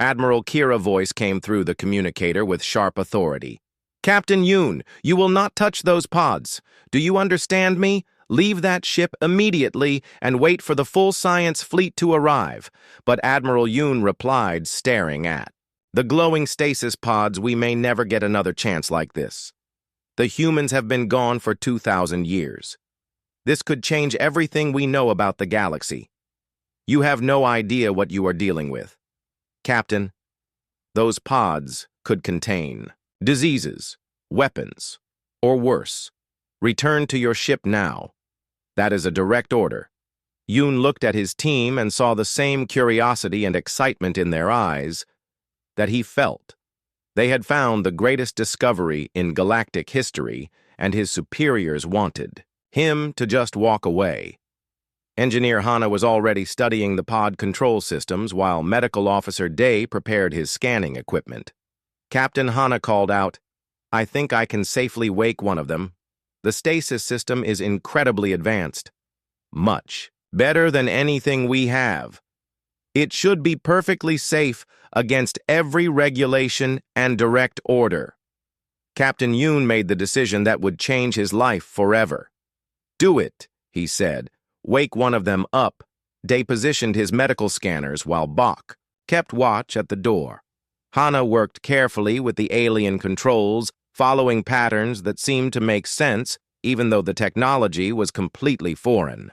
Admiral Kira's voice came through the communicator with sharp authority. Captain Yoon, you will not touch those pods. Do you understand me? Leave that ship immediately and wait for the full science fleet to arrive. But Admiral Yoon replied, staring at the glowing stasis pods. We may never get another chance like this. The humans have been gone for 2,000 years. This could change everything we know about the galaxy. You have no idea what you are dealing with. Captain, those pods could contain diseases, weapons, or worse. Return to your ship now. That is a direct order. Yoon looked at his team and saw the same curiosity and excitement in their eyes that he felt. They had found the greatest discovery in galactic history, and his superiors wanted him to just walk away. Engineer Hana was already studying the pod control systems while Medical Officer Day prepared his scanning equipment. Captain Hana called out, I think I can safely wake one of them. The stasis system is incredibly advanced. Much better than anything we have. It should be perfectly safe against every regulation and direct order. Captain Yoon made the decision that would change his life forever. Do it, he said. Wake one of them up. Day positioned his medical scanners while Bach kept watch at the door. Hana worked carefully with the alien controls, following patterns that seemed to make sense, even though the technology was completely foreign.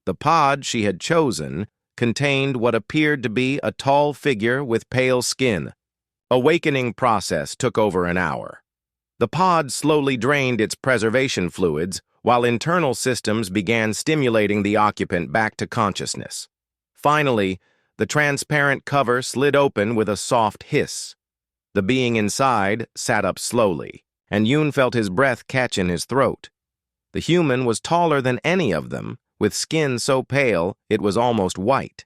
The pod she had chosen contained what appeared to be a tall figure with pale skin. Awakening process took over an hour. The pod slowly drained its preservation fluids, while internal systems began stimulating the occupant back to consciousness. Finally, the transparent cover slid open with a soft hiss. The being inside sat up slowly, and Yoon felt his breath catch in his throat. The human was taller than any of them, with skin so pale it was almost white.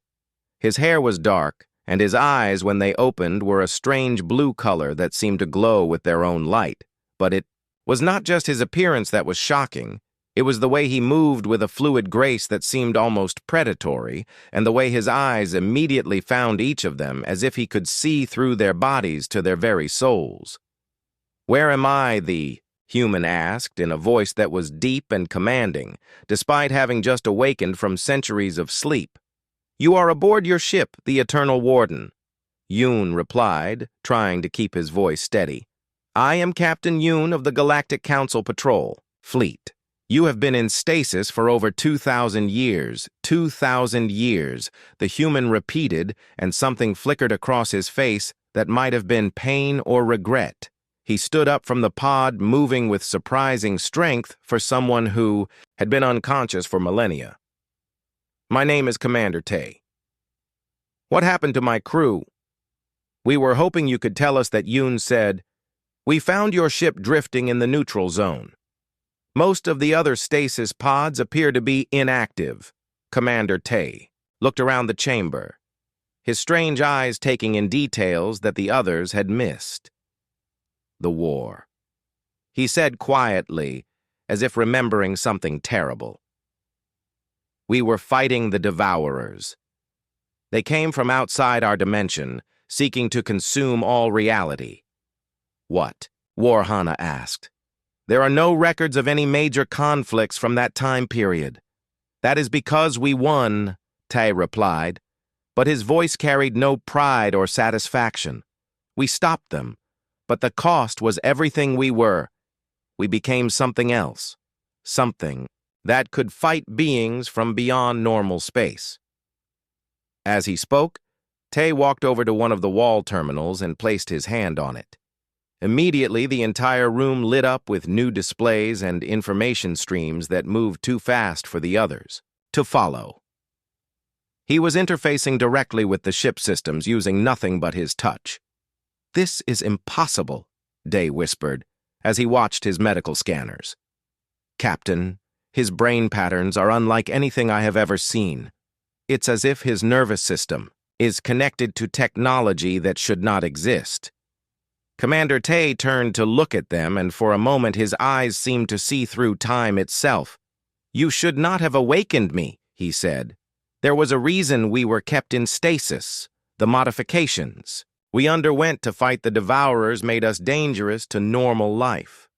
His hair was dark, and his eyes, when they opened, were a strange blue color that seemed to glow with their own light. But it was not just his appearance that was shocking. It was the way he moved with a fluid grace that seemed almost predatory, and the way his eyes immediately found each of them as if he could see through their bodies to their very souls. Where am I, the human asked in a voice that was deep and commanding, despite having just awakened from centuries of sleep. You are aboard your ship, the Eternal Warden. Yoon replied, trying to keep his voice steady. I am Captain Yoon of the Galactic Council Patrol, Fleet. You have been in stasis for over 2,000 years. 2,000 years, the human repeated, and something flickered across his face that might have been pain or regret. He stood up from the pod, moving with surprising strength for someone who had been unconscious for millennia. My name is Commander Tay. What happened to my crew? We were hoping you could tell us that. Yoon said. We found your ship drifting in the neutral zone. Most of the other stasis pods appear to be inactive. Commander Tay looked around the chamber, his strange eyes taking in details that the others had missed. The war. He said quietly, as if remembering something terrible. We were fighting the Devourers. They came from outside our dimension, seeking to consume all reality. What? Warhana asked. There are no records of any major conflicts from that time period. That is because we won, Tay replied, but his voice carried no pride or satisfaction. We stopped them, but the cost was everything we were. We became something else, something that could fight beings from beyond normal space. As he spoke, Tay walked over to one of the wall terminals and placed his hand on it. Immediately, the entire room lit up with new displays and information streams that moved too fast for the others to follow. He was interfacing directly with the ship systems using nothing but his touch. This is impossible, Day whispered as he watched his medical scanners. Captain, his brain patterns are unlike anything I have ever seen. It's as if his nervous system is connected to technology that should not exist. Commander Tay turned to look at them, and for a moment his eyes seemed to see through time itself. You should not have awakened me, he said. There was a reason we were kept in stasis. The modifications. we underwent to fight the Devourers made us dangerous to normal life.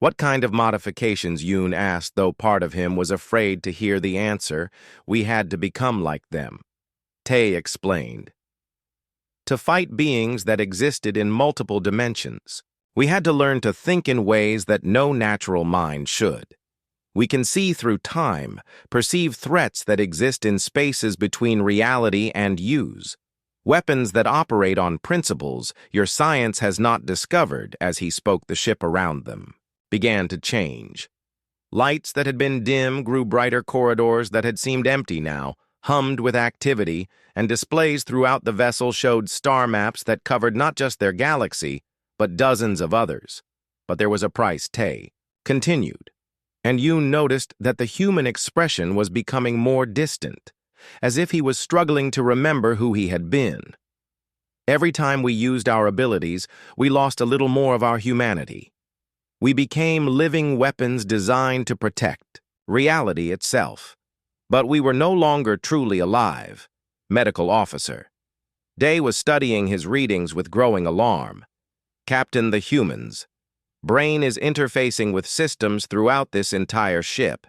What kind of modifications, Yoon asked, though part of him was afraid to hear the answer. We had to become like them. Tae explained. To fight beings that existed in multiple dimensions, we had to learn to think in ways that no natural mind should. We can see through time, perceive threats that exist in spaces between reality and use. Weapons that operate on principles your science has not discovered, as he spoke the ship around them, began to change. Lights that had been dim grew brighter, corridors that had seemed empty now hummed with activity, and displays throughout the vessel showed star maps that covered not just their galaxy, but dozens of others. But there was a price. Tae continued, and Yoon noticed that the human expression was becoming more distant, as if he was struggling to remember who he had been. Every time we used our abilities, we lost a little more of our humanity. We became living weapons designed to protect reality itself. But we were no longer truly alive. Medical officer. Day was studying his readings with growing alarm. Captain, the humans. Brain is interfacing with systems throughout this entire ship.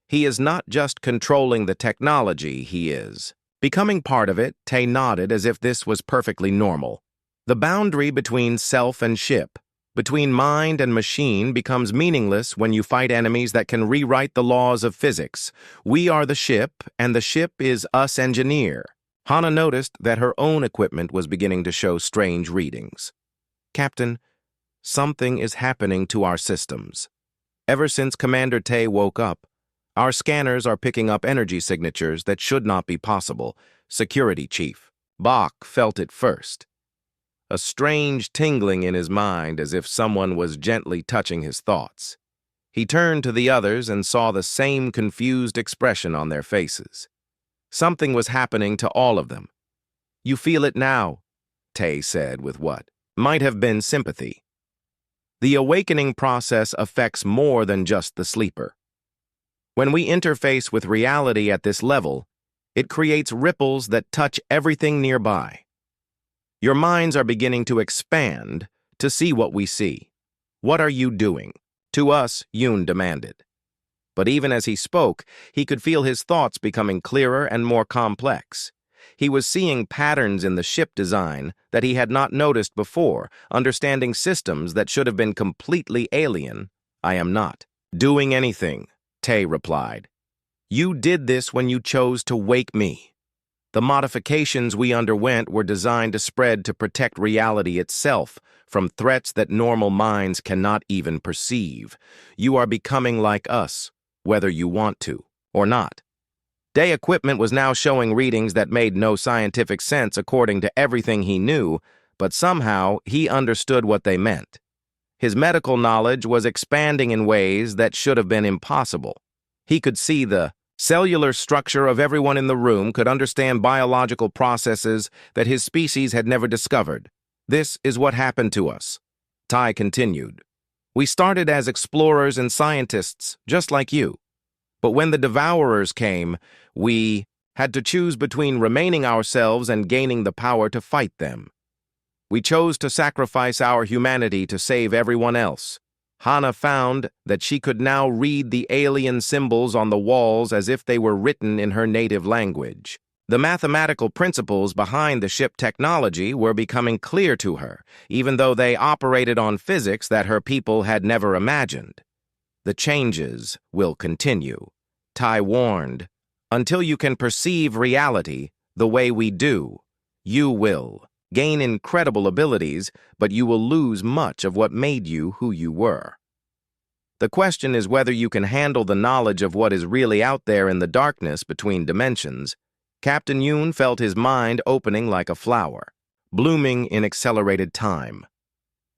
He is not just controlling the technology, he is becoming part of it. Tae nodded as if this was perfectly normal. The boundary between self and ship, between mind and machine, becomes meaningless when you fight enemies that can rewrite the laws of physics. We are the ship, and the ship is us engineer. Hana noticed that her own equipment was beginning to show strange readings. Captain, something is happening to our systems. Ever since Commander Tae woke up, our scanners are picking up energy signatures that should not be possible. Security Chief Bach felt it first. A strange tingling in his mind, as if someone was gently touching his thoughts. He turned to the others and saw the same confused expression on their faces. Something was happening to all of them. You feel it now, Tae said with what might have been sympathy. The awakening process affects more than just the sleeper. When we interface with reality at this level, it creates ripples that touch everything nearby. Your minds are beginning to expand to see what we see. What are you doing? To us, Yoon demanded. But even as he spoke, he could feel his thoughts becoming clearer and more complex. He was seeing patterns in the ship design that he had not noticed before, understanding systems that should have been completely alien. I am not doing anything, Tae replied. You did this when you chose to wake me. The modifications we underwent were designed to spread to protect reality itself from threats that normal minds cannot even perceive. You are becoming like us, whether you want to or not. Day equipment was now showing readings that made no scientific sense according to everything he knew, but somehow he understood what they meant. His medical knowledge was expanding in ways that should have been impossible. He could see the cellular structure of everyone in the room, could understand biological processes that his species had never discovered. This is what happened to us. Tae continued. We started as explorers and scientists, just like you. But when the Devourers came, we had to choose between remaining ourselves and gaining the power to fight them. We chose to sacrifice our humanity to save everyone else. Hana found that she could now read the alien symbols on the walls as if they were written in her native language. The mathematical principles behind the ship technology were becoming clear to her, even though they operated on physics that her people had never imagined. The changes will continue, Tae warned. Until you can perceive reality the way we do, you will gain incredible abilities, but you will lose much of what made you who you were. The question is whether you can handle the knowledge of what is really out there in the darkness between dimensions. Captain Yoon felt his mind opening like a flower, blooming in accelerated time.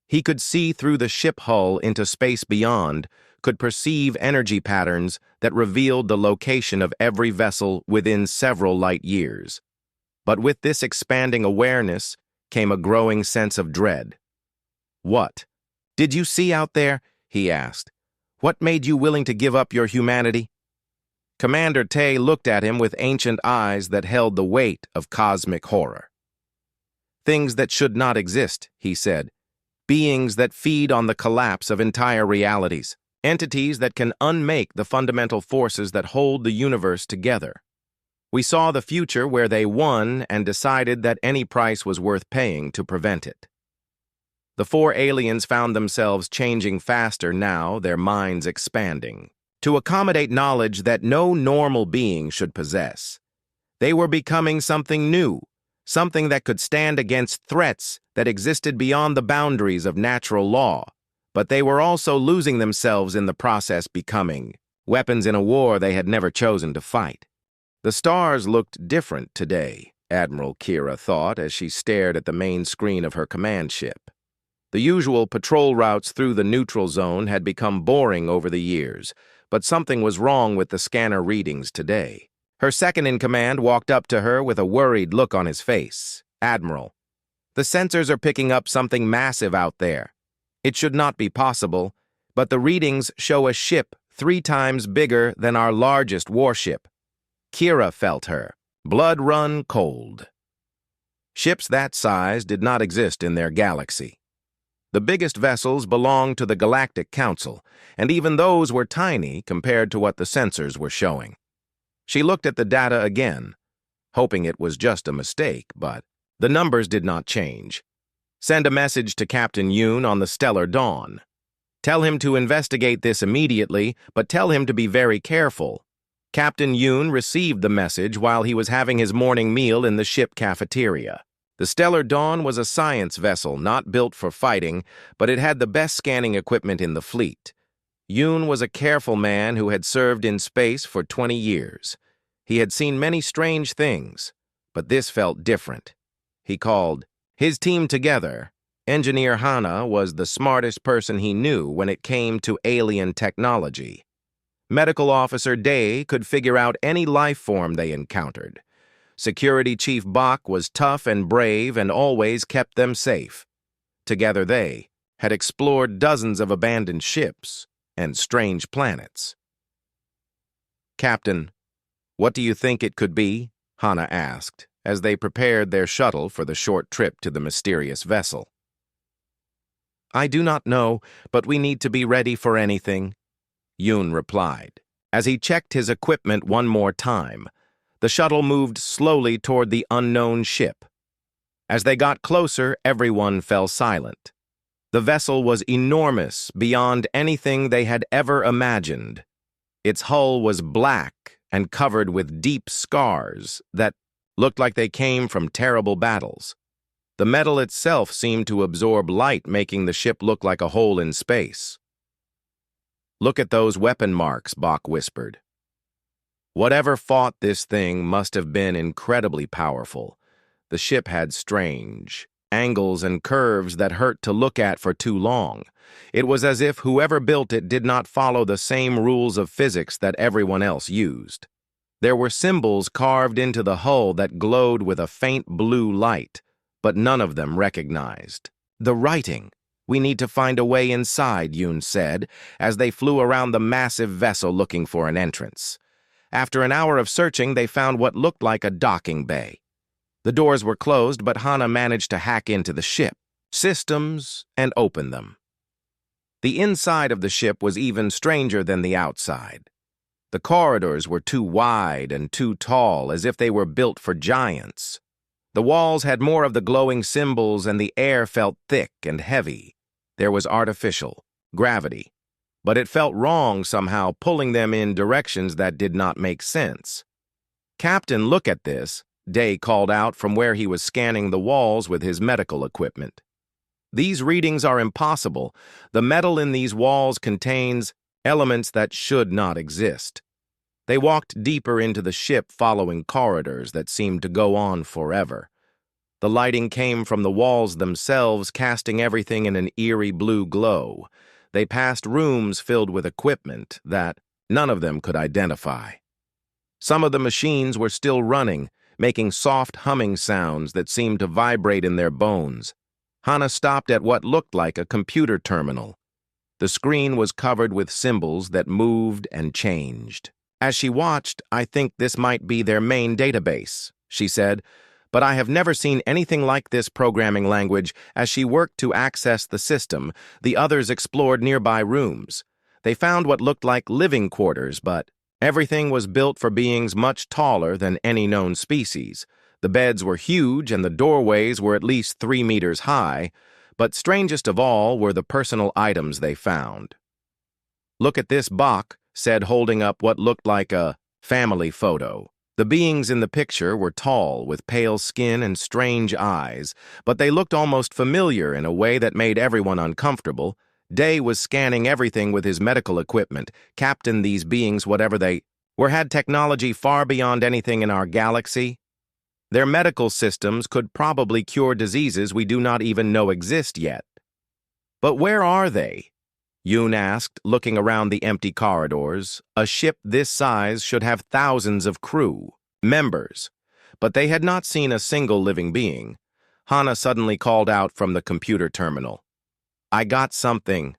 He could see through the ship hull into space beyond, could perceive energy patterns that revealed the location of every vessel within several light years. But with this expanding awareness came a growing sense of dread. What did you see out there? He asked. What made you willing to give up your humanity? Commander Tae looked at him with ancient eyes that held the weight of cosmic horror. Things that should not exist, he said. Beings that feed on the collapse of entire realities. Entities that can unmake the fundamental forces that hold the universe together. We saw the future where they won and decided that any price was worth paying to prevent it. The four aliens found themselves changing faster now, their minds expanding, to accommodate knowledge that no normal being should possess. They were becoming something new, something that could stand against threats that existed beyond the boundaries of natural law, but they were also losing themselves in the process, becoming weapons in a war they had never chosen to fight. The stars looked different today, Admiral Kira thought as she stared at the main screen of her command ship. The usual patrol routes through the neutral zone had become boring over the years, but something was wrong with the scanner readings today. Her second-in-command walked up to her with a worried look on his face. "Admiral, the sensors are picking up something massive out there. It should not be possible, but the readings show a ship 3 times bigger than our largest warship." Kira felt her blood run cold. Ships that size did not exist in their galaxy. The biggest vessels belonged to the Galactic Council, and even those were tiny compared to what the sensors were showing. She looked at the data again, hoping it was just a mistake, but the numbers did not change. "Send a message to Captain Yoon on the Stellar Dawn. Tell him to investigate this immediately, but tell him to be very careful." Captain Yoon received the message while he was having his morning meal in the ship cafeteria. The Stellar Dawn was a science vessel not built for fighting, but it had the best scanning equipment in the fleet. Yoon was a careful man who had served in space for 20 years. He had seen many strange things, but this felt different. He called his team together. Engineer Hana was the smartest person he knew when it came to alien technology. Medical Officer Day could figure out any life form they encountered. Security Chief Bach was tough and brave and always kept them safe. Together they had explored dozens of abandoned ships and strange planets. "Captain, what do you think it could be?" Hana asked, as they prepared their shuttle for the short trip to the mysterious vessel. "I do not know, but we need to be ready for anything," Yoon replied. As he checked his equipment one more time, the shuttle moved slowly toward the unknown ship. As they got closer, everyone fell silent. The vessel was enormous beyond anything they had ever imagined. Its hull was black and covered with deep scars that looked like they came from terrible battles. The metal itself seemed to absorb light, making the ship look like a hole in space. "Look at those weapon marks," Bach whispered. Whatever fought this thing must have been incredibly powerful. The ship had strange angles and curves that hurt to look at for too long. It was as if whoever built it did not follow the same rules of physics that everyone else used. There were symbols carved into the hull that glowed with a faint blue light, but none of them recognized. "The writing. We need to find a way inside," Yoon said, as they flew around the massive vessel looking for an entrance. After an hour of searching, they found what looked like a docking bay. The doors were closed, but Hana managed to hack into the ship systems and open them. The inside of the ship was even stranger than the outside. The corridors were too wide and too tall, as if they were built for giants. The walls had more of the glowing symbols, and the air felt thick and heavy. There was artificial gravity, but it felt wrong somehow, pulling them in directions that did not make sense. "Captain, look at this," Day called out from where he was scanning the walls with his medical equipment. "These readings are impossible. The metal in these walls contains elements that should not exist." They walked deeper into the ship, following corridors that seemed to go on forever. The lighting came from the walls themselves, casting everything in an eerie blue glow. They passed rooms filled with equipment that none of them could identify. Some of the machines were still running, making soft humming sounds that seemed to vibrate in their bones. Hana stopped at what looked like a computer terminal. The screen was covered with symbols that moved and changed. As she watched, "I think this might be their main database," she said, but I have never seen anything like this programming language. As she worked to access the system, the others explored nearby rooms. They found what looked like living quarters, but everything was built for beings much taller than any known species. The beds were huge and the doorways were at least 3 meters high, but strangest of all were the personal items they found. "Look at this," Bach said, holding up what looked like a family photo. The beings in the picture were tall, with pale skin and strange eyes, but they looked almost familiar in a way that made everyone uncomfortable. Day was scanning everything with his medical equipment. "Captain, these beings, whatever they were, had technology far beyond anything in our galaxy. Their medical systems could probably cure diseases we do not even know exist yet." "But where are they?" Yoon asked, looking around the empty corridors. A ship this size should have thousands of crew members, but they had not seen a single living being. Hana suddenly called out from the computer terminal. "I got something."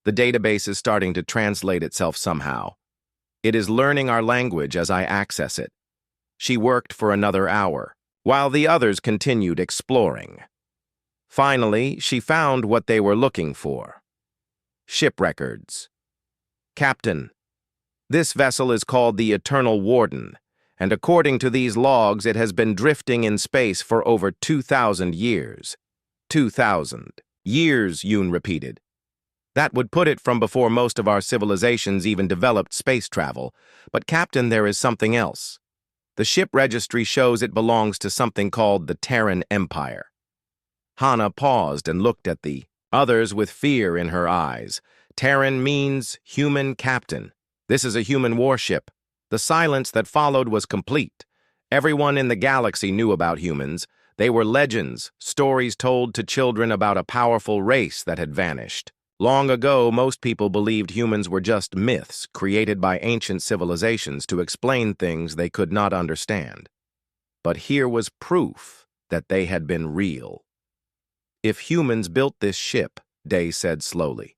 The database is starting to translate itself somehow. It is learning our language as I access it. She worked for another hour, while the others continued exploring. Finally, she found what they were looking for. Ship records. "Captain, this vessel is called the Eternal Warden, and according to these logs, it has been drifting in space for over 2,000 years. 2,000 years, Yoon repeated. That would put it from before most of our civilizations even developed space travel. But Captain, there is something else. The ship registry shows it belongs to something called the Terran Empire." Hana paused and looked at the others with fear in her eyes. "Terran means human, Captain. This is a human warship." The silence that followed was complete. Everyone in the galaxy knew about humans. They were legends, stories told to children about a powerful race that had vanished. Long ago, most people believed humans were just myths created by ancient civilizations to explain things they could not understand. But here was proof that they had been real. "If humans built this ship," Day said slowly,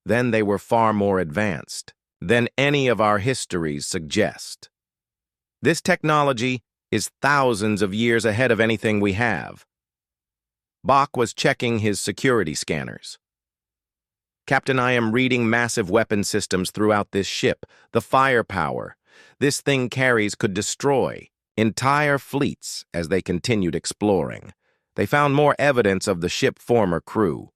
"then they were far more advanced than any of our histories suggest. This technology is thousands of years ahead of anything we have." Bach was checking his security scanners. "Captain, I am reading massive weapon systems throughout this ship. The firepower this thing carries could destroy entire fleets." As they continued exploring, they found more evidence of the ship's former crew.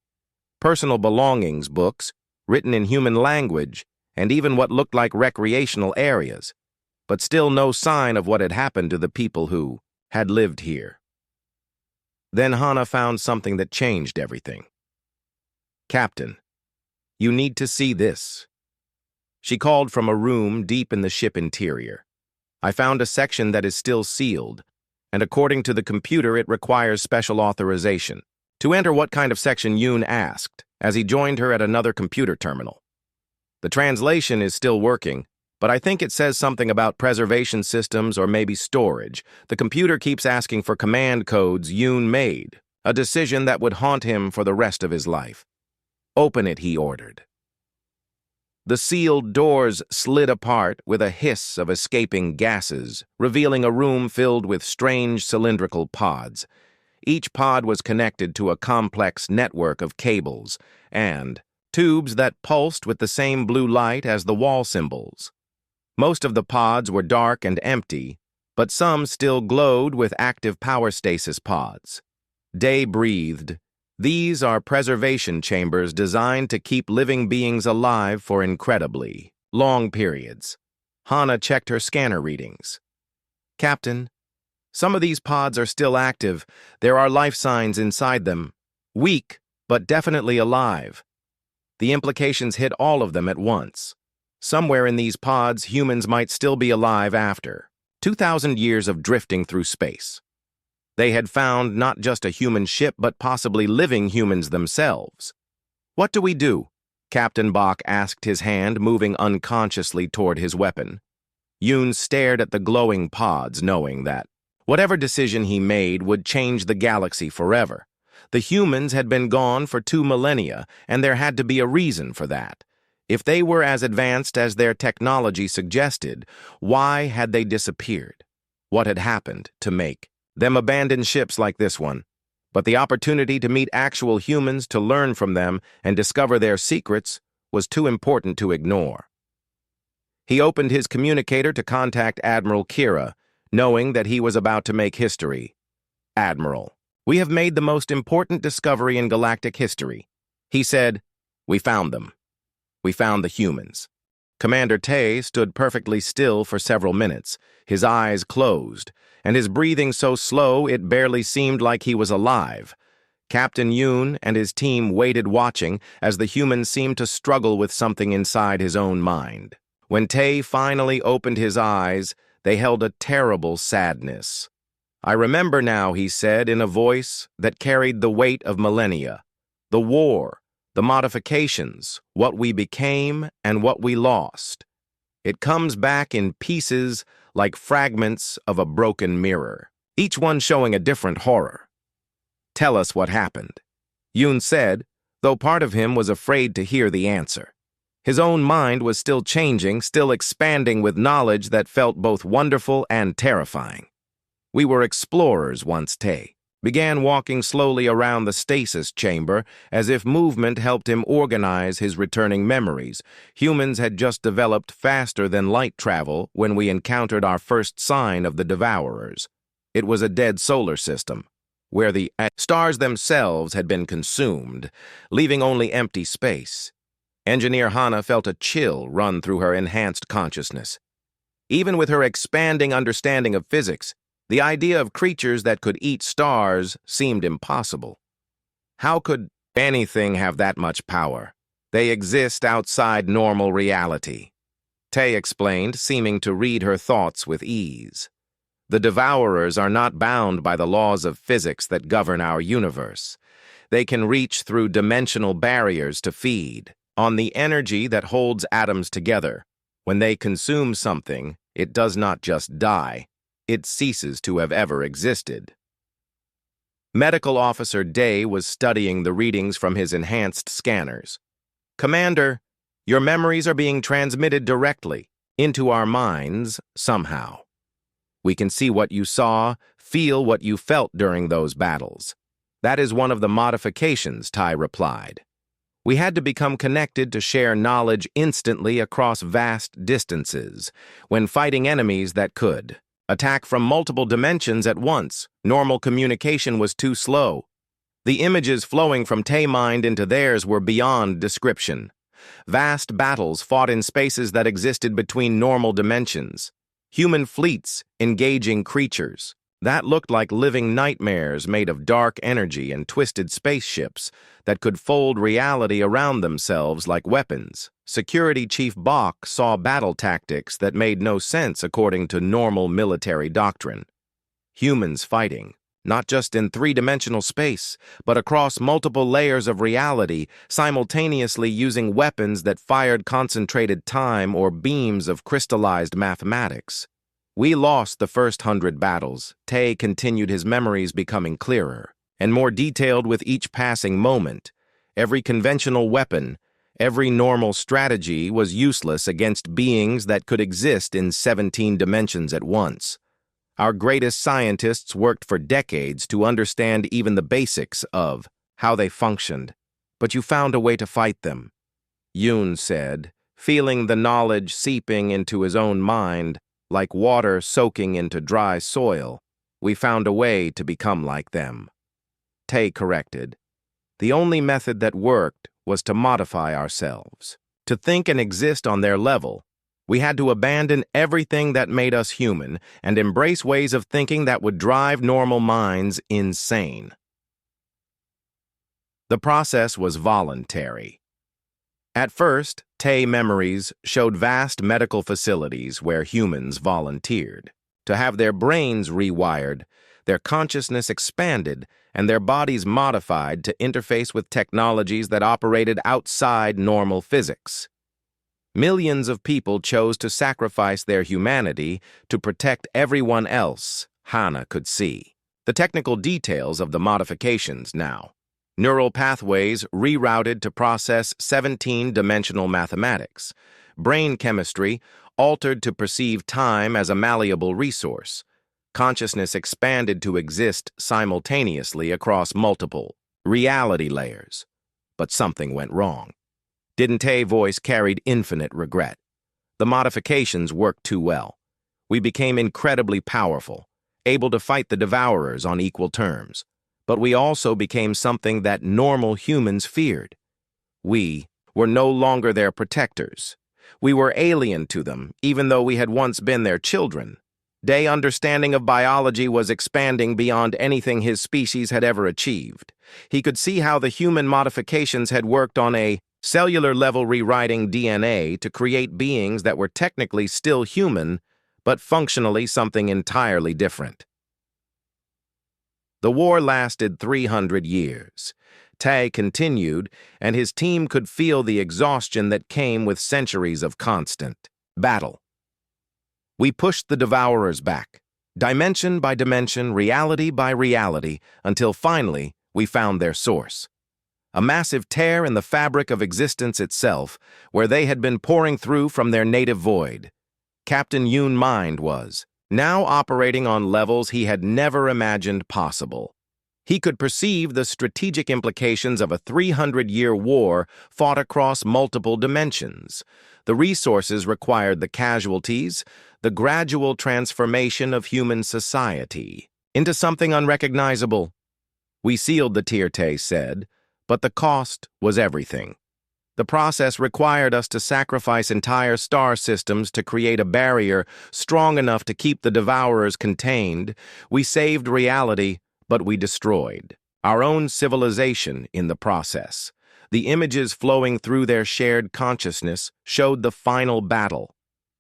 Personal belongings, books, written in human language, and even what looked like recreational areas, but still no sign of what had happened to the people who had lived here. Then Hana found something that changed everything. "Captain, you need to see this." She called from a room deep in the ship interior. "I found a section that is still sealed, and according to the computer, it requires special authorization." To enter what kind of section, Yoon asked, as he joined her at another computer terminal. "The translation is still working, but I think it says something about preservation systems or maybe storage. The computer keeps asking for command codes." Yoon made a decision that would haunt him for the rest of his life. "Open it," he ordered. The sealed doors slid apart with a hiss of escaping gases, revealing a room filled with strange cylindrical pods. Each pod was connected to a complex network of cables and tubes that pulsed with the same blue light as the wall symbols. Most of the pods were dark and empty, but some still glowed with active power stasis pods. Day breathed. "These are preservation chambers designed to keep living beings alive for incredibly long periods." Hana checked her scanner readings. "Captain, some of these pods are still active. There are life signs inside them. Weak, but definitely alive." The implications hit all of them at once. Somewhere in these pods, humans might still be alive after 2,000 years of drifting through space. They had found not just a human ship, but possibly living humans themselves. "What do we do?" Captain Bach asked, his hand moving unconsciously toward his weapon. Yoon stared at the glowing pods, knowing that whatever decision he made would change the galaxy forever. The humans had been gone for 2 millennia, and there had to be a reason for that. If they were as advanced as their technology suggested, why had they disappeared? What had happened to make them abandon ships like this one, but the opportunity to meet actual humans, to learn from them, and discover their secrets was too important to ignore. He opened his communicator to contact Admiral Kira, knowing that he was about to make history. "Admiral, we have made the most important discovery in galactic history." He said, "We found them. We found the humans." Commander Tay stood perfectly still for several minutes, his eyes closed, and his breathing so slow it barely seemed like he was alive. Captain Yoon and his team waited watching as the humans seemed to struggle with something inside his own mind. When Tay finally opened his eyes, they held a terrible sadness. "I remember now," he said in a voice that carried the weight of millennia. "The war, the modifications, what we became and what we lost. It comes back in pieces like fragments of a broken mirror, each one showing a different horror." "Tell us what happened," Yoon said, though part of him was afraid to hear the answer. His own mind was still changing, still expanding with knowledge that felt both wonderful and terrifying. "We were explorers once," Tay began walking slowly around the stasis chamber as if movement helped him organize his returning memories. "Humans had just developed faster than light travel when we encountered our first sign of the Devourers. It was a dead solar system, where the stars themselves had been consumed, leaving only empty space." Engineer Hana felt a chill run through her enhanced consciousness. Even with her expanding understanding of physics, the idea of creatures that could eat stars seemed impossible. How could anything have that much power? They exist outside normal reality, Tay explained, seeming to read her thoughts with ease. "The Devourers are not bound by the laws of physics that govern our universe. They can reach through dimensional barriers to feed on the energy that holds atoms together. When they consume something, it does not just die. It ceases to have ever existed." Medical Officer Day was studying the readings from his enhanced scanners. "Commander, your memories are being transmitted directly into our minds somehow. We can see what you saw, feel what you felt during those battles. That is one of the modifications," Tai replied. "We had to become connected to share knowledge instantly across vast distances when fighting enemies that could attack from multiple dimensions at once. Normal communication was too slow. The images flowing from Tay mind into theirs were beyond description. Vast battles fought in spaces that existed between normal dimensions. Human fleets engaging creatures that looked like living nightmares made of dark energy and twisted spaceships that could fold reality around themselves like weapons. Security Chief Bok saw battle tactics that made no sense according to normal military doctrine. Humans fighting, not just in three-dimensional space, but across multiple layers of reality, simultaneously using weapons that fired concentrated time or beams of crystallized mathematics. "We lost the first 100 battles," Tay continued, his memories becoming clearer and more detailed with each passing moment. "Every conventional weapon, every normal strategy was useless against beings that could exist in 17 dimensions at once. Our greatest scientists worked for decades to understand even the basics of how they functioned, but you found a way to fight them," Yoon said, feeling the knowledge seeping into his own mind like water soaking into dry soil. "We found a way to become like them," Tay corrected. "The only method that worked was to modify ourselves, to think and exist on their level. We had to abandon everything that made us human and embrace ways of thinking that would drive normal minds insane." The process was voluntary. At first, Tay memories showed vast medical facilities where humans volunteered to have their brains rewired, their consciousness expanded, and their bodies modified to interface with technologies that operated outside normal physics. Millions of people chose to sacrifice their humanity to protect everyone else Hana could see. The technical details of the modifications now. Neural pathways rerouted to process 17-dimensional mathematics. Brain chemistry altered to perceive time as a malleable resource. consciousness expanded to exist simultaneously across multiple reality layers. But something went wrong. Didn't Tay's voice carried infinite regret. The modifications worked too well. We became incredibly powerful, able to fight the Devourers on equal terms. But we also became something that normal humans feared. We were no longer their protectors. We were alien to them, even though we had once been their children. Tay's understanding of biology was expanding beyond anything his species had ever achieved. He could see how the human modifications had worked on a cellular level, rewriting DNA to create beings that were technically still human, but functionally something entirely different. The war lasted 300 years. Tay continued, and his team could feel the exhaustion that came with centuries of constant battle. We pushed the Devourers back, dimension by dimension, reality by reality, until finally we found their source. A massive tear in the fabric of existence itself, where they had been pouring through from their native void. Captain Yoon's mind was now operating on levels he had never imagined possible. He could perceive the strategic implications of a 300-year war fought across multiple dimensions. The resources required, the casualties, the gradual transformation of human society into something unrecognizable. We sealed the tier, Tay said, but the cost was everything. The process required us to sacrifice entire star systems to create a barrier strong enough to keep the Devourers contained. We saved reality, but we destroyed our own civilization in the process. The images flowing through their shared consciousness showed the final battle.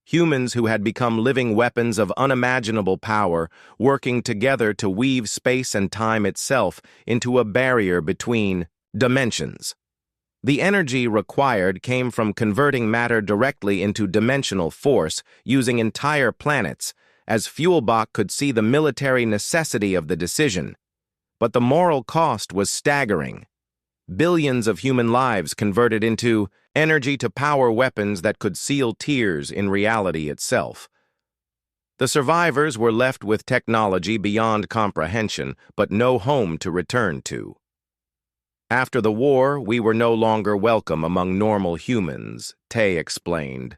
Humans who had become living weapons of unimaginable power, working together to weave space and time itself into a barrier between dimensions. The energy required came from converting matter directly into dimensional force using entire planets, as Fuelbach could see the military necessity of the decision. But the moral cost was staggering. Billions of human lives converted into energy to power weapons that could seal tears in reality itself. The survivors were left with technology beyond comprehension, but no home to return to. After the war, we were no longer welcome among normal humans, Tay explained.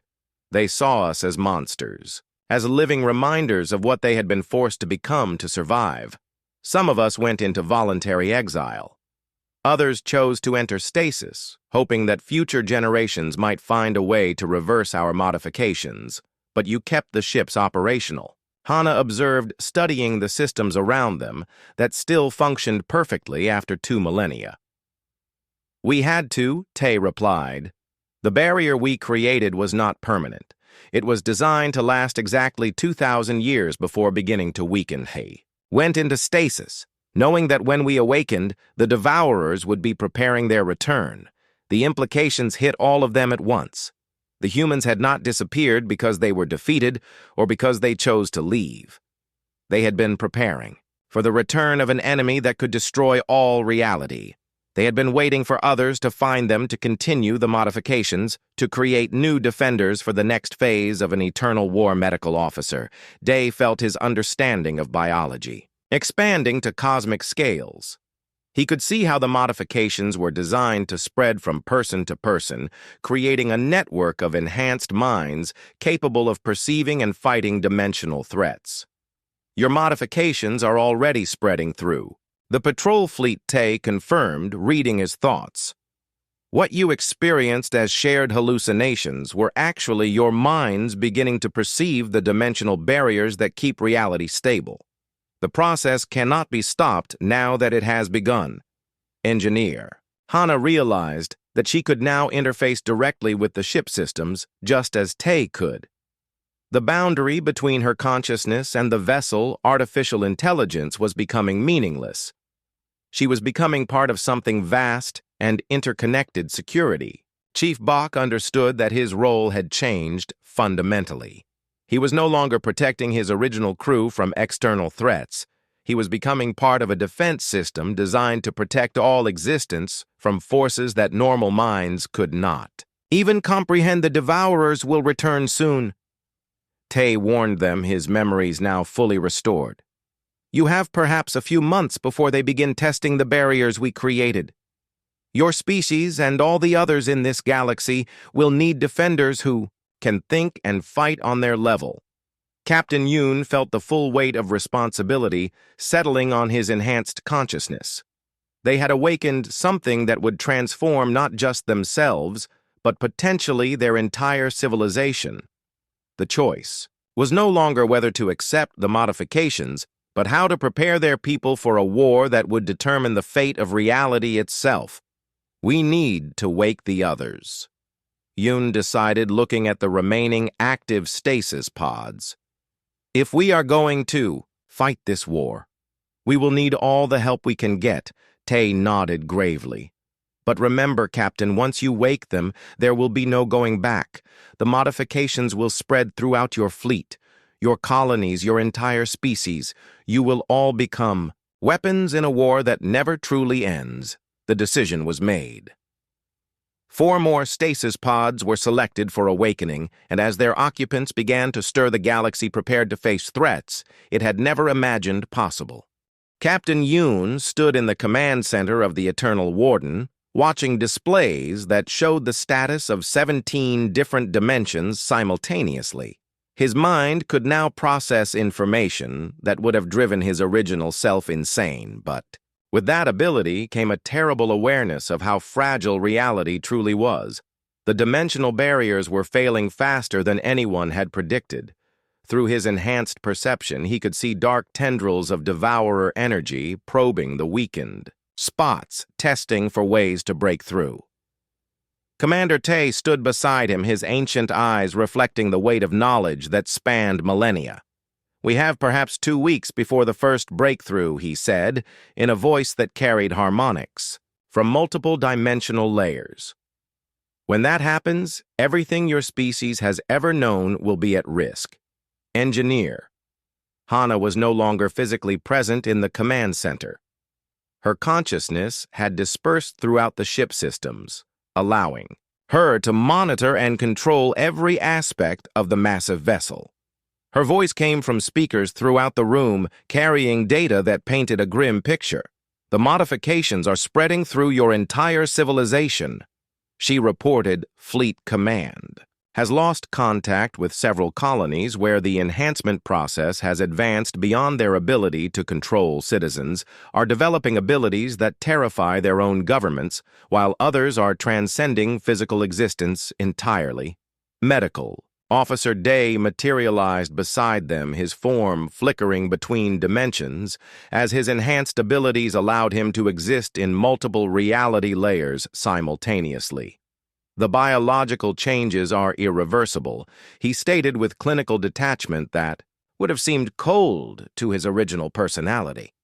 They saw us as monsters, as living reminders of what they had been forced to become to survive. Some of us went into voluntary exile. Others chose to enter stasis, hoping that future generations might find a way to reverse our modifications. But you kept the ships operational. Hana observed, studying the systems around them that still functioned perfectly after 2 millennia. We had to, Tay replied. The barrier we created was not permanent. It was designed to last exactly 2,000 years before beginning to weaken. He went into stasis, knowing that when we awakened, the Devourers would be preparing their return. The implications hit all of them at once. The humans had not disappeared because they were defeated or because they chose to leave. They had been preparing for the return of an enemy that could destroy all reality. They had been waiting for others to find them to continue the modifications, to create new defenders for the next phase of an eternal war. Medical officer, Tay felt his understanding of biology expanding to cosmic scales. He could see how the modifications were designed to spread from person to person, creating a network of enhanced minds capable of perceiving and fighting dimensional threats. Your modifications are already spreading through. The patrol fleet, Tay confirmed, reading his thoughts. What you experienced as shared hallucinations were actually your minds beginning to perceive the dimensional barriers that keep reality stable. The process cannot be stopped now that it has begun. Engineer. Hana realized that she could now interface directly with the ship systems, just as Tay could. The boundary between her consciousness and the vessel, artificial intelligence, was becoming meaningless. She was becoming part of something vast and interconnected. Security. Chief Bach understood that his role had changed fundamentally. He was no longer protecting his original crew from external threats. He was becoming part of a defense system designed to protect all existence from forces that normal minds could not even comprehend. The Devourers will return soon, Tay warned them, his memories now fully restored. You have perhaps a few months before they begin testing the barriers we created. Your species and all the others in this galaxy will need defenders who can think and fight on their level. Captain Yoon felt the full weight of responsibility settling on his enhanced consciousness. They had awakened something that would transform not just themselves, but potentially their entire civilization. The choice was no longer whether to accept the modifications, but how to prepare their people for a war that would determine the fate of reality itself. We need to wake the others, Yoon decided, looking at the remaining active stasis pods. If we are going to fight this war, we will need all the help we can get, Tay nodded gravely. But remember, Captain, once you wake them, there will be no going back. The modifications will spread throughout your fleet, your colonies, your entire species. You will all become weapons in a war that never truly ends. The decision was made. 4 more stasis pods were selected for awakening, and as their occupants began to stir the galaxy prepared to face threats it had never imagined possible. Captain Yoon stood in the command center of the Eternal Warden, watching displays that showed the status of 17 different dimensions simultaneously. His mind could now process information that would have driven his original self insane, but with that ability came a terrible awareness of how fragile reality truly was. The dimensional barriers were failing faster than anyone had predicted. Through his enhanced perception, he could see dark tendrils of devourer energy probing the weakened spots, testing for ways to break through. Commander Tay stood beside him, his ancient eyes reflecting the weight of knowledge that spanned millennia. We have perhaps 2 weeks before the first breakthrough, he said, in a voice that carried harmonics from multiple dimensional layers. When that happens, everything your species has ever known will be at risk. Engineer. Hana was no longer physically present in the command center. Her consciousness had dispersed throughout the ship systems, allowing her to monitor and control every aspect of the massive vessel. Her voice came from speakers throughout the room, carrying data that painted a grim picture. The modifications are spreading through your entire civilization. She reported Fleet Command has lost contact with several colonies where the enhancement process has advanced beyond their ability to control citizens, are developing abilities that terrify their own governments, while others are transcending physical existence entirely. Medical. Officer Day materialized beside them, his form flickering between dimensions, as his enhanced abilities allowed him to exist in multiple reality layers simultaneously. The biological changes are irreversible, he stated with clinical detachment that would have seemed cold to his original personality.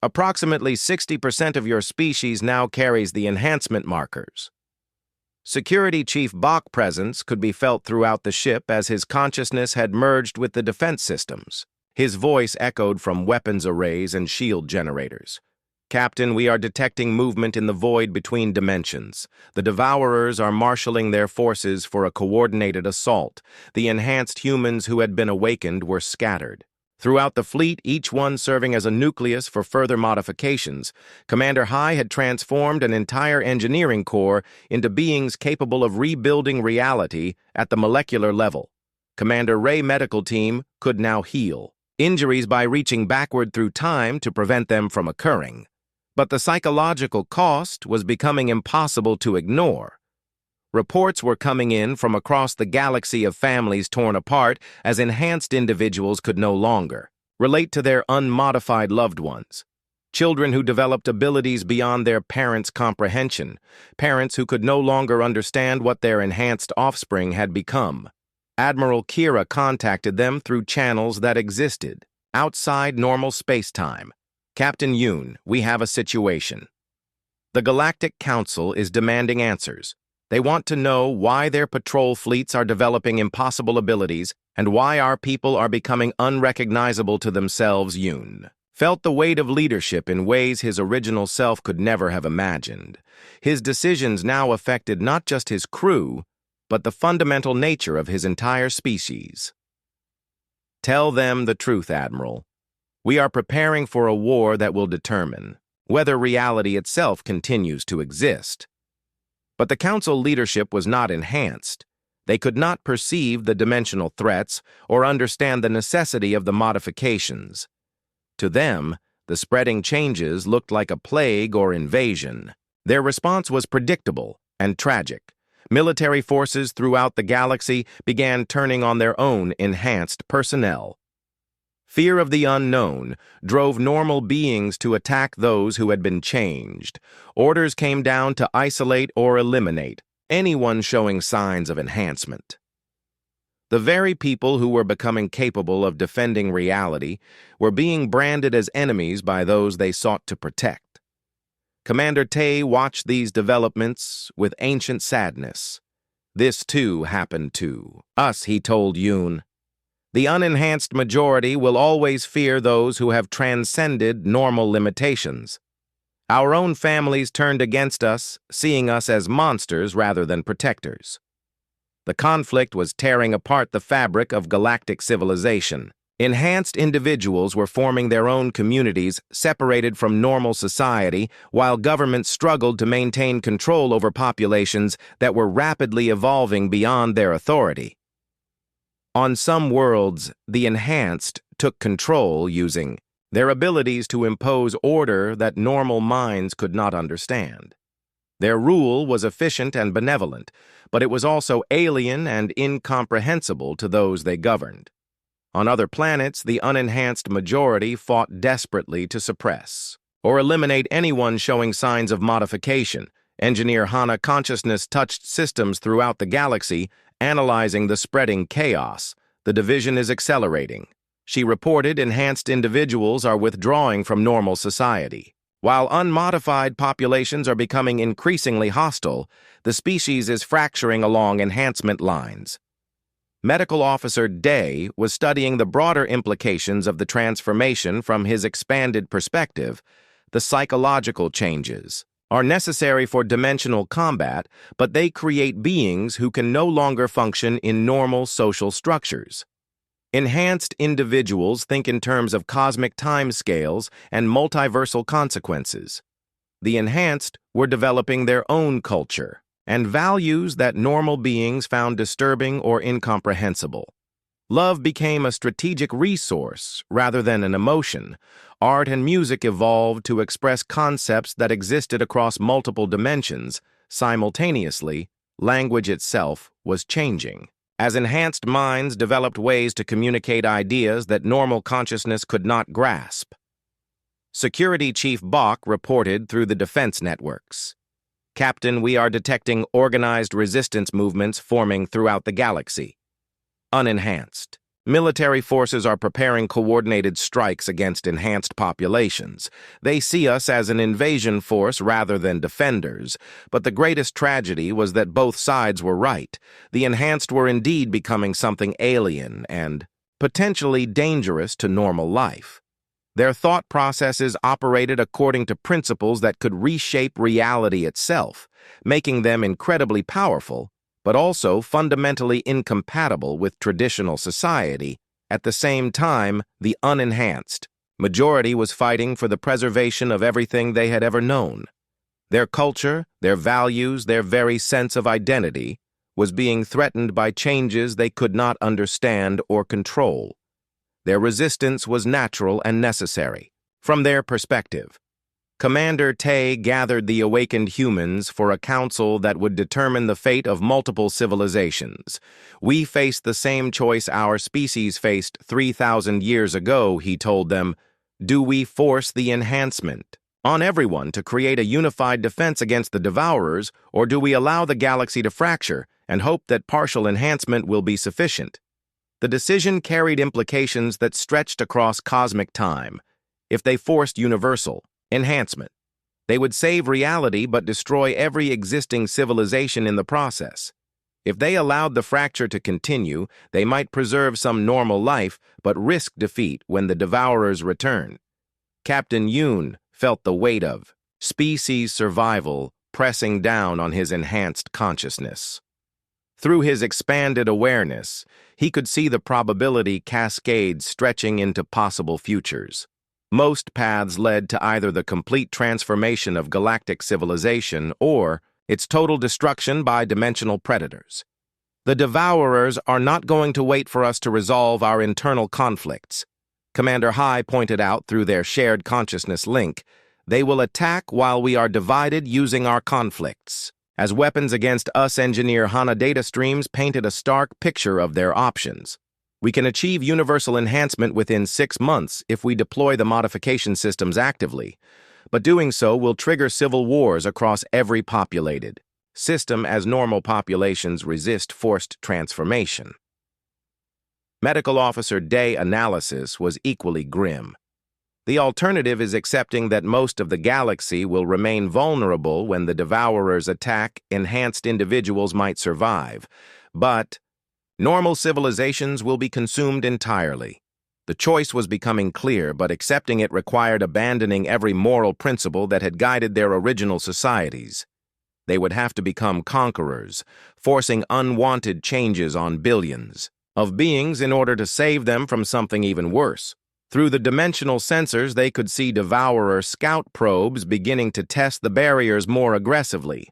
Approximately 60% of your species now carries the enhancement markers. Security Chief Bach's presence could be felt throughout the ship as his consciousness had merged with the defense systems. His voice echoed from weapons arrays and shield generators. Captain, we are detecting movement in the void between dimensions. The Devourers are marshaling their forces for a coordinated assault. The enhanced humans who had been awakened were scattered. Throughout the fleet, each one serving as a nucleus for further modifications, Commander Hai had transformed an entire engineering corps into beings capable of rebuilding reality at the molecular level. Commander Ray's medical team could now heal injuries by reaching backward through time to prevent them from occurring. But the psychological cost was becoming impossible to ignore. Reports were coming in from across the galaxy of families torn apart as enhanced individuals could no longer relate to their unmodified loved ones. Children who developed abilities beyond their parents' comprehension, parents who could no longer understand what their enhanced offspring had become. Admiral Kira contacted them through channels that existed outside normal space-time. Captain Yoon, we have a situation. The Galactic Council is demanding answers. They want to know why their patrol fleets are developing impossible abilities and why our people are becoming unrecognizable to themselves. Yoon felt the weight of leadership in ways his original self could never have imagined. His decisions now affected not just his crew, but the fundamental nature of his entire species. Tell them the truth, Admiral. We are preparing for a war that will determine whether reality itself continues to exist. But the Council leadership was not enhanced. They could not perceive the dimensional threats or understand the necessity of the modifications. To them, the spreading changes looked like a plague or invasion. Their response was predictable and tragic. Military forces throughout the galaxy began turning on their own enhanced personnel. Fear of the unknown drove normal beings to attack those who had been changed. Orders came down to isolate or eliminate anyone showing signs of enhancement. The very people who were becoming capable of defending reality were being branded as enemies by those they sought to protect. Commander Tay watched these developments with ancient sadness. This too happened to us, he told Yoon. The unenhanced majority will always fear those who have transcended normal limitations. Our own families turned against us, seeing us as monsters rather than protectors. The conflict was tearing apart the fabric of galactic civilization. Enhanced individuals were forming their own communities separated from normal society, while governments struggled to maintain control over populations that were rapidly evolving beyond their authority. On some worlds, the enhanced took control using their abilities to impose order that normal minds could not understand. Their rule was efficient and benevolent, but it was also alien and incomprehensible to those they governed. On other planets, the unenhanced majority fought desperately to suppress or eliminate anyone showing signs of modification. Engineer Hana consciousness touched systems throughout the galaxy, analyzing the spreading chaos. The division is accelerating. She reported enhanced individuals are withdrawing from normal society. While unmodified populations are becoming increasingly hostile, the species is fracturing along enhancement lines. Medical Officer Day was studying the broader implications of the transformation from his expanded perspective. The psychological changes are necessary for dimensional combat, but they create beings who can no longer function in normal social structures. Enhanced individuals think in terms of cosmic timescales and multiversal consequences. The enhanced were developing their own culture and values that normal beings found disturbing or incomprehensible. Love became a strategic resource rather than an emotion. Art and music evolved to express concepts that existed across multiple dimensions. Simultaneously, language itself was changing. As enhanced minds developed ways to communicate ideas that normal consciousness could not grasp. Security Chief Bach reported through the defense networks. Captain, we are detecting organized resistance movements forming throughout the galaxy. Unenhanced. Military forces are preparing coordinated strikes against enhanced populations. They see us as an invasion force rather than defenders, but the greatest tragedy was that both sides were right. The enhanced were indeed becoming something alien and potentially dangerous to normal life. Their thought processes operated according to principles that could reshape reality itself, making them incredibly powerful, but also fundamentally incompatible with traditional society. At the same time, the unenhanced majority was fighting for the preservation of everything they had ever known. Their culture, their values, their very sense of identity was being threatened by changes they could not understand or control. Their resistance was natural and necessary. From their perspective, Commander Tay gathered the awakened humans for a council that would determine the fate of multiple civilizations. We face the same choice our species faced 3,000 years ago, he told them. Do we force the enhancement on everyone to create a unified defense against the Devourers, or do we allow the galaxy to fracture and hope that partial enhancement will be sufficient? The decision carried implications that stretched across cosmic time. If they forced universal enhancement, they would save reality but destroy every existing civilization in the process. If they allowed the fracture to continue, they might preserve some normal life but risk defeat when the Devourers return. Captain Yoon felt the weight of species survival pressing down on his enhanced consciousness. Through his expanded awareness, he could see the probability cascades stretching into possible futures. Most paths led to either the complete transformation of galactic civilization or its total destruction by dimensional predators. The Devourers are not going to wait for us to resolve our internal conflicts. Commander High pointed out through their shared consciousness link. They will attack while we are divided using our conflicts. As weapons against us, Engineer Hana data streams painted a stark picture of their options. We can achieve universal enhancement within 6 months if we deploy the modification systems actively, but doing so will trigger civil wars across every populated system as normal populations resist forced transformation. Medical Officer Day analysis was equally grim. The alternative is accepting that most of the galaxy will remain vulnerable when the Devourers attack. Enhanced individuals might survive, but normal civilizations will be consumed entirely. The choice was becoming clear, but accepting it required abandoning every moral principle that had guided their original societies. They would have to become conquerors, forcing unwanted changes on billions of beings in order to save them from something even worse. Through the dimensional sensors, they could see Devourer scout probes beginning to test the barriers more aggressively.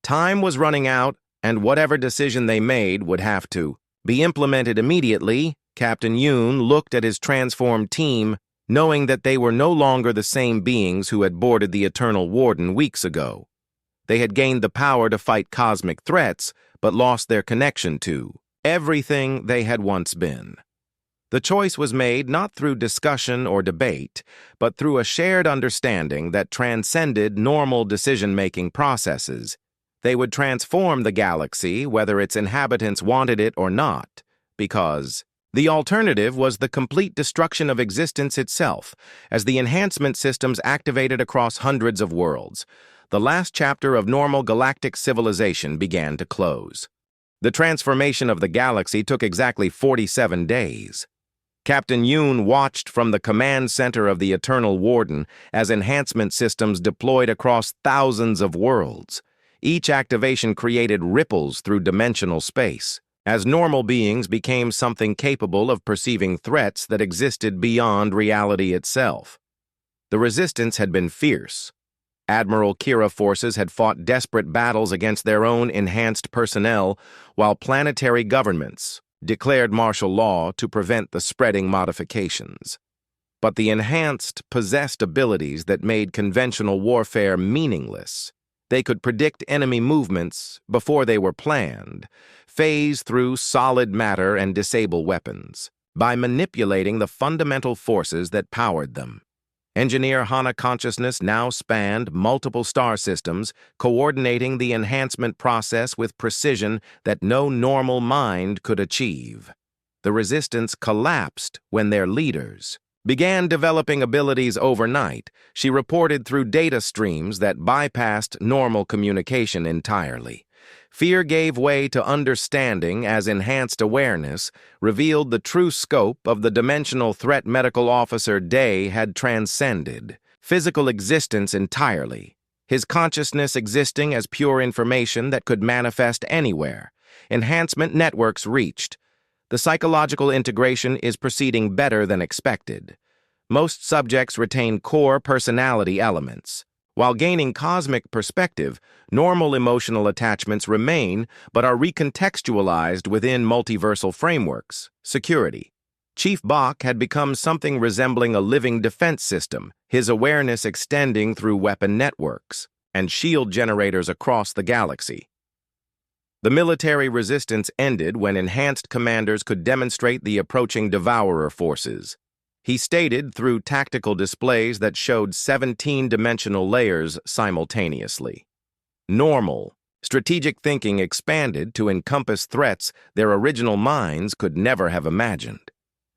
Time was running out, and whatever decision they made would have to be implemented immediately. Captain Yoon looked at his transformed team, knowing that they were no longer the same beings who had boarded the Eternal Warden weeks ago. They had gained the power to fight cosmic threats, but lost their connection to everything they had once been. The choice was made not through discussion or debate, but through a shared understanding that transcended normal decision-making processes. They would transform the galaxy, whether its inhabitants wanted it or not, because the alternative was the complete destruction of existence itself, as the enhancement systems activated across hundreds of worlds. The last chapter of normal galactic civilization began to close. The transformation of the galaxy took exactly 47 days. Captain Yoon watched from the command center of the Eternal Warden as enhancement systems deployed across thousands of worlds. Each activation created ripples through dimensional space, as normal beings became something capable of perceiving threats that existed beyond reality itself. The resistance had been fierce. Admiral Kira forces had fought desperate battles against their own enhanced personnel, while planetary governments declared martial law to prevent the spreading modifications. But the enhanced possessed abilities that made conventional warfare meaningless. They could predict enemy movements before they were planned, phase through solid matter and disable weapons, by manipulating the fundamental forces that powered them. Engineer Hana consciousness now spanned multiple star systems, coordinating the enhancement process with precision that no normal mind could achieve. The resistance collapsed when their leaders began developing abilities overnight. She reported through data streams that bypassed normal communication entirely. Fear gave way to understanding as enhanced awareness revealed the true scope of the dimensional threat Medical Officer Day had transcended physical existence entirely, his consciousness existing as pure information that could manifest anywhere. Enhancement networks reached. The psychological integration is proceeding better than expected. Most subjects retain core personality elements. While gaining cosmic perspective, normal emotional attachments remain but are recontextualized within multiversal frameworks. Security. Chief Bach had become something resembling a living defense system, his awareness extending through weapon networks and shield generators across the galaxy. The military resistance ended when enhanced commanders could demonstrate the approaching Devourer forces. He stated through tactical displays that showed 17-dimensional layers simultaneously. Normal, strategic thinking expanded to encompass threats their original minds could never have imagined.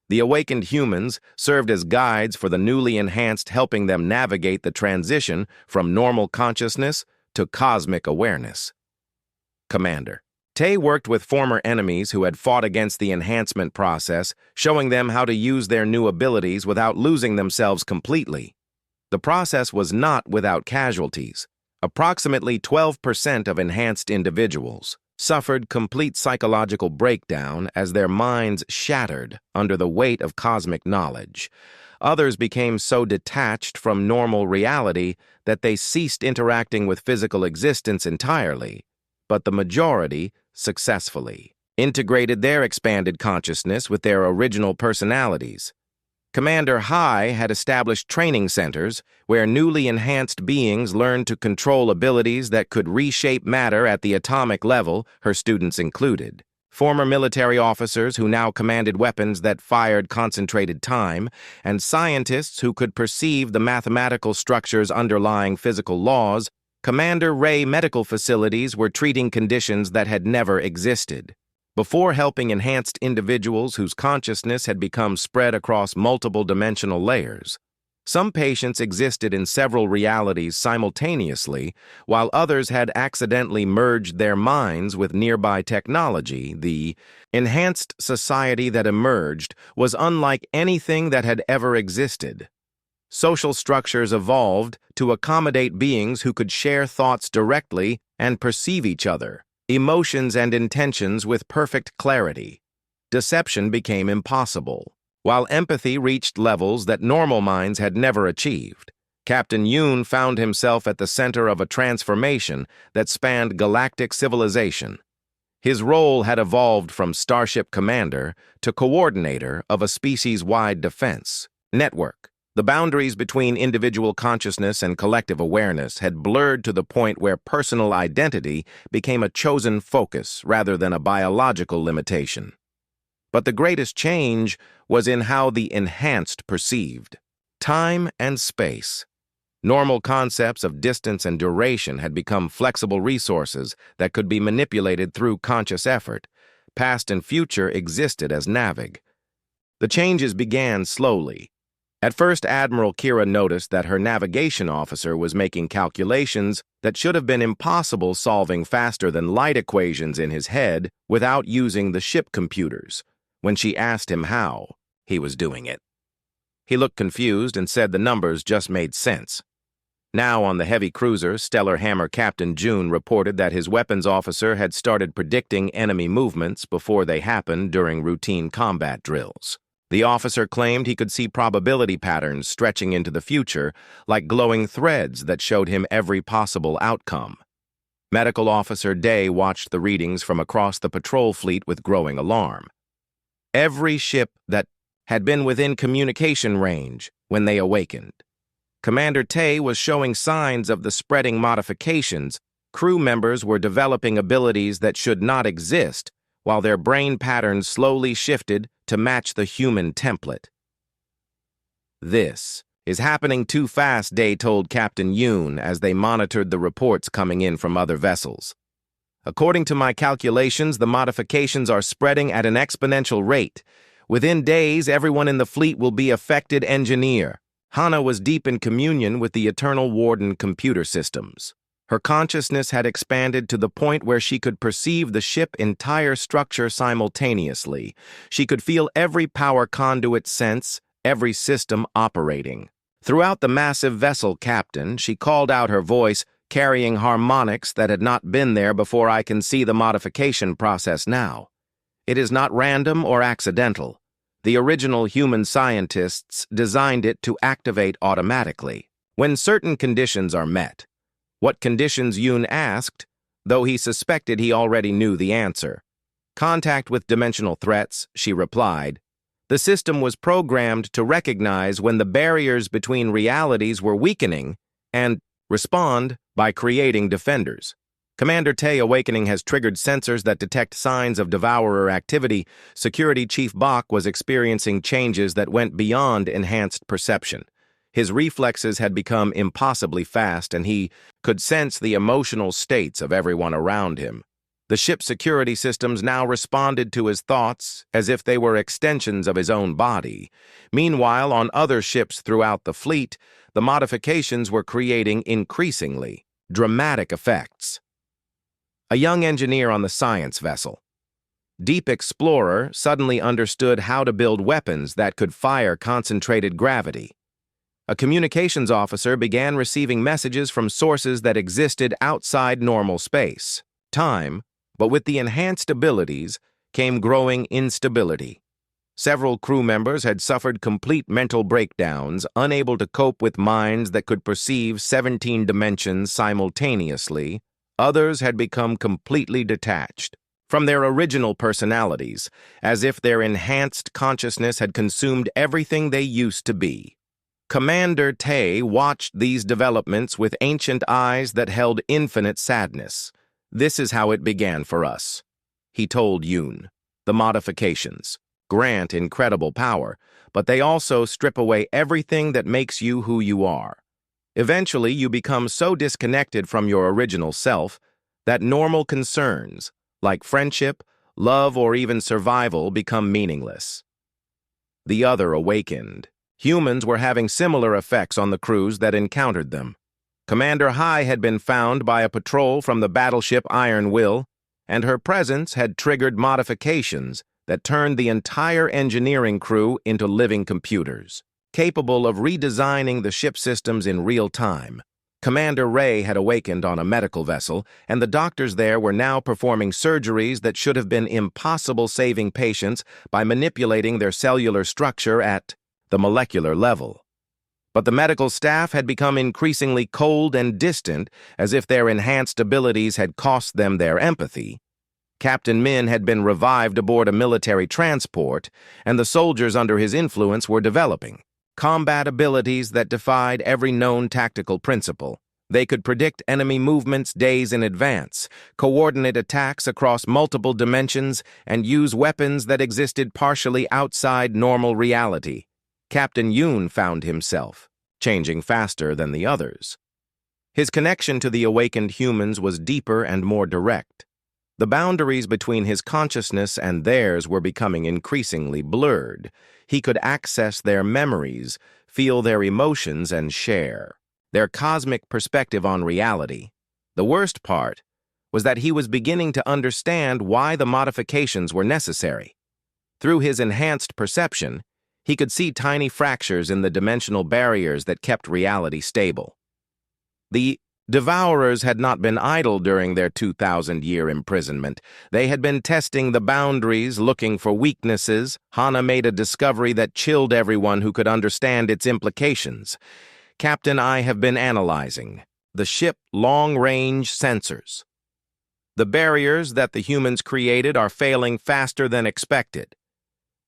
The awakened humans served as guides for the newly enhanced, helping them navigate the transition from normal consciousness to cosmic awareness. Commander. Tay worked with former enemies who had fought against the enhancement process, showing them how to use their new abilities without losing themselves completely. The process was not without casualties. Approximately 12% of enhanced individuals suffered complete psychological breakdown as their minds shattered under the weight of cosmic knowledge. Others became so detached from normal reality that they ceased interacting with physical existence entirely, but the majority successfully integrated their expanded consciousness with their original personalities. Commander High had established training centers where newly enhanced beings learned to control abilities that could reshape matter at the atomic level, her students included. Former military officers who now commanded weapons that fired concentrated time, and scientists who could perceive the mathematical structures underlying physical laws, Commander Ray medical facilities were treating conditions that had never existed. Before helping enhanced individuals whose consciousness had become spread across multiple dimensional layers, some patients existed in several realities simultaneously, while others had accidentally merged their minds with nearby technology. The enhanced society that emerged was unlike anything that had ever existed. Social structures evolved to accommodate beings who could share thoughts directly and perceive each other, emotions and intentions with perfect clarity. Deception became impossible. While empathy reached levels that normal minds had never achieved, Captain Yoon found himself at the center of a transformation that spanned galactic civilization. His role had evolved from starship commander to coordinator of a species-wide defense network. The boundaries between individual consciousness and collective awareness had blurred to the point where personal identity became a chosen focus rather than a biological limitation. But the greatest change was in how the enhanced perceived time and space. Normal concepts of distance and duration had become flexible resources that could be manipulated through conscious effort. Past and future existed as navig. The changes began slowly. At first, Admiral Kira noticed that her navigation officer was making calculations that should have been impossible, solving faster-than-light equations in his head without using the ship computers. When she asked him how, he was doing it. He looked confused and said the numbers just made sense. Now on the heavy cruiser, Stellar Hammer Captain June reported that his weapons officer had started predicting enemy movements before they happened during routine combat drills. The officer claimed he could see probability patterns stretching into the future, like glowing threads that showed him every possible outcome. Medical Officer Day watched the readings from across the patrol fleet with growing alarm. Every ship that had been within communication range when they awakened. Commander Tay was showing signs of the spreading modifications. Crew members were developing abilities that should not exist, while their brain patterns slowly shifted to match the human template. "This is happening too fast," Day told Captain Yoon as they monitored the reports coming in from other vessels. "According to my calculations, the modifications are spreading at an exponential rate. Within days, everyone in the fleet will be affected." Engineer Hana was deep in communion with the Eternal Warden computer systems. Her consciousness had expanded to the point where she could perceive the ship's entire structure simultaneously. She could feel every power conduit sense, every system operating. Throughout the massive vessel, Captain, she called out, her voice carrying harmonics that had not been there before. "I can see the modification process now. It is not random or accidental. The original human scientists designed it to activate automatically when certain conditions are met." What conditions? Yoon asked, though he suspected he already knew the answer. "Contact with dimensional threats," she replied. The system was programmed to recognize when the barriers between realities were weakening and respond by creating defenders. Commander Tay awakening has triggered sensors that detect signs of devourer activity. Security Chief Bach was experiencing changes that went beyond enhanced perception. His reflexes had become impossibly fast, and he could sense the emotional states of everyone around him. The ship's security systems now responded to his thoughts as if they were extensions of his own body. Meanwhile, on other ships throughout the fleet, the modifications were creating increasingly dramatic effects. A young engineer on the science vessel, Deep Explorer, suddenly understood how to build weapons that could fire concentrated gravity. A communications officer began receiving messages from sources that existed outside normal space, time, But with the enhanced abilities came growing instability. Several crew members had suffered complete mental breakdowns, unable to cope with minds that could perceive 17 dimensions simultaneously. Others had become completely detached from their original personalities, as if their enhanced consciousness had consumed everything they used to be. Commander Tay watched these developments with ancient eyes that held infinite sadness. "This is how it began for us," he told Yoon. "The modifications grant incredible power, but they also strip away everything that makes you who you are. Eventually, you become so disconnected from your original self that normal concerns, like friendship, love, or even survival, become meaningless." The other awakened. Humans were having similar effects on the crews that encountered them. Commander Hai had been found by a patrol from the battleship Iron Will, and her presence had triggered modifications that turned the entire engineering crew into living computers, capable of redesigning the ship systems in real time. Commander Ray had awakened on a medical vessel, and the doctors there were now performing surgeries that should have been impossible, saving patients by manipulating their cellular structure at the molecular level. But the medical staff had become increasingly cold and distant, as if their enhanced abilities had cost them their empathy. Captain Min had been revived aboard a military transport, and the soldiers under his influence were developing combat abilities that defied every known tactical principle. They could predict enemy movements days in advance, coordinate attacks across multiple dimensions, and use weapons that existed partially outside normal reality. Captain Yoon found himself changing faster than the others. His connection to the awakened humans was deeper and more direct. The boundaries between his consciousness and theirs were becoming increasingly blurred. He could access their memories, feel their emotions, and share their cosmic perspective on reality. The worst part was that he was beginning to understand why the modifications were necessary. Through his enhanced perception, he could see tiny fractures in the dimensional barriers that kept reality stable. The Devourers had not been idle during their 2,000-year imprisonment. They had been testing the boundaries, looking for weaknesses. Hana made a discovery that chilled everyone who could understand its implications. "Captain, I have been analyzing the ship long-range sensors. The barriers that the humans created are failing faster than expected.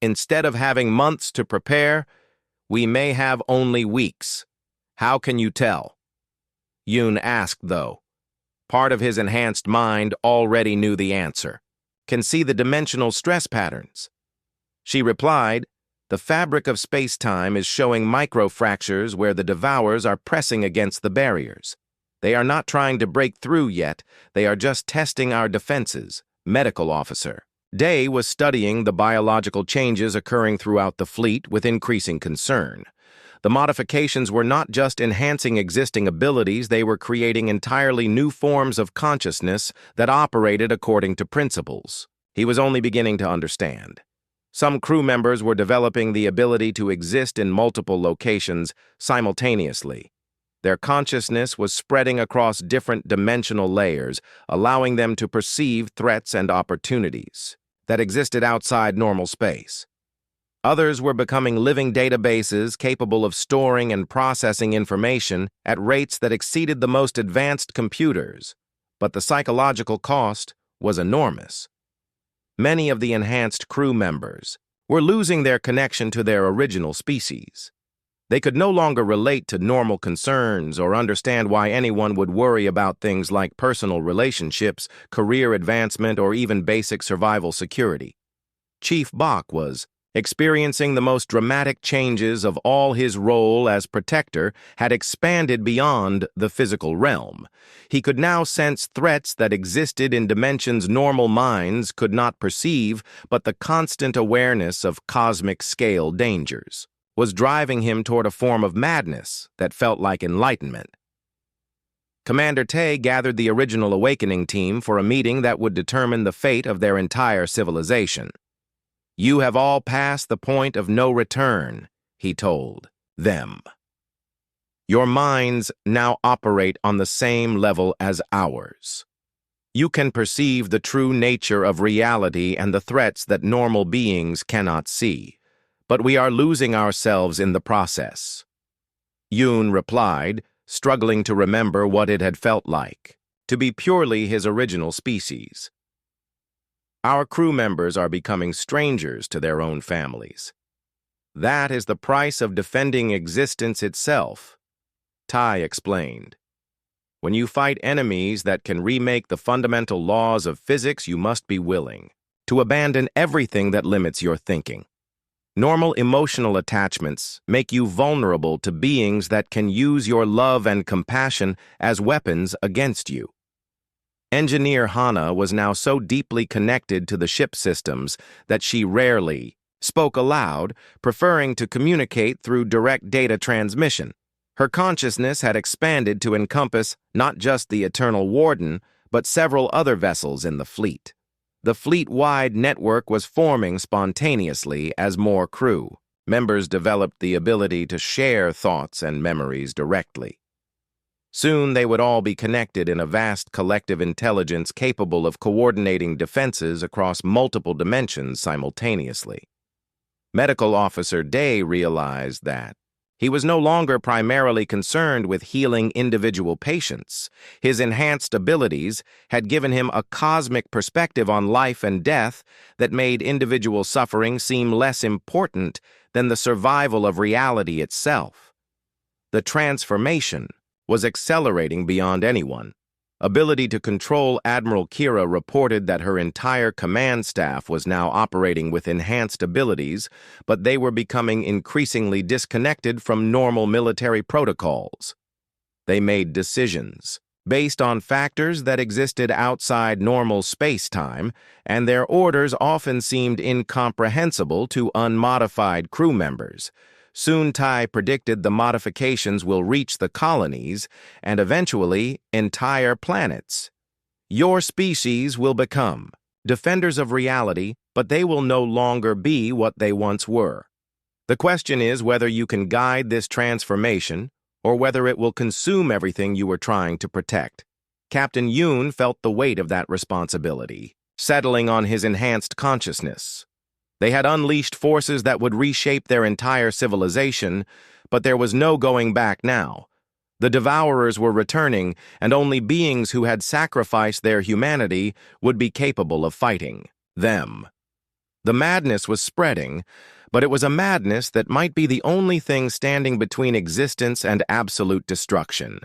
Instead of having months to prepare, we may have only weeks. How can you tell?" Yoon asked, though. Part of his enhanced mind already knew the answer. "Can see the dimensional stress patterns." She replied, "The fabric of space-time is showing microfractures where the Devourers are pressing against the barriers. They are not trying to break through yet, they are just testing our defenses." Medical officer Day was studying the biological changes occurring throughout the fleet with increasing concern. The modifications were not just enhancing existing abilities, they were creating entirely new forms of consciousness that operated according to principles he was only beginning to understand. Some crew members were developing the ability to exist in multiple locations simultaneously. Their consciousness was spreading across different dimensional layers, allowing them to perceive threats and opportunities that existed outside normal space. Others were becoming living databases capable of storing and processing information at rates that exceeded the most advanced computers, but the psychological cost was enormous. Many of the enhanced crew members were losing their connection to their original species. They could no longer relate to normal concerns or understand why anyone would worry about things like personal relationships, career advancement, or even basic survival security. Chief Bok was experiencing the most dramatic changes of all. His role as protector had expanded beyond the physical realm. He could now sense threats that existed in dimensions normal minds could not perceive, but the constant awareness of cosmic-scale dangers was driving him toward a form of madness that felt like enlightenment. Commander Tay gathered the original awakening team for a meeting that would determine the fate of their entire civilization. "You have all passed the point of no return," he told them. "Your minds now operate on the same level as ours. You can perceive the true nature of reality and the threats that normal beings cannot see. But we are losing ourselves in the process. Yoon replied, struggling to remember what it had felt like to be purely his original species. Our crew members are becoming strangers to their own families. That is the price of defending existence itself, Tai explained. When you fight enemies that can remake the fundamental laws of physics, you must be willing to abandon everything that limits your thinking. Normal emotional attachments make you vulnerable to beings that can use your love and compassion as weapons against you. Engineer Hana was now so deeply connected to the ship systems that she rarely spoke aloud, preferring to communicate through direct data transmission. Her consciousness had expanded to encompass not just the Eternal Warden, but several other vessels in the fleet. The fleet-wide network was forming spontaneously as more crew members developed the ability to share thoughts and memories directly. Soon they would all be connected in a vast collective intelligence capable of coordinating defenses across multiple dimensions simultaneously. Medical Officer Day realized that he was no longer primarily concerned with healing individual patients. His enhanced abilities had given him a cosmic perspective on life and death that made individual suffering seem less important than the survival of reality itself. The transformation was accelerating beyond anyone. Ability to control Admiral Kira reported that her entire command staff was now operating with enhanced abilities, but they were becoming increasingly disconnected from normal military protocols. They made decisions based on factors that existed outside normal space-time, and their orders often seemed incomprehensible to unmodified crew members. Soon Tai predicted the modifications will reach the colonies and eventually entire planets. Your species will become defenders of reality, but they will no longer be what they once were. The question is whether you can guide this transformation or whether it will consume everything you were trying to protect. Captain Yoon felt the weight of that responsibility, settling on his enhanced consciousness. They had unleashed forces that would reshape their entire civilization, but there was no going back now. The Devourers were returning, and only beings who had sacrificed their humanity would be capable of fighting them. The madness was spreading, but it was a madness that might be the only thing standing between existence and absolute destruction.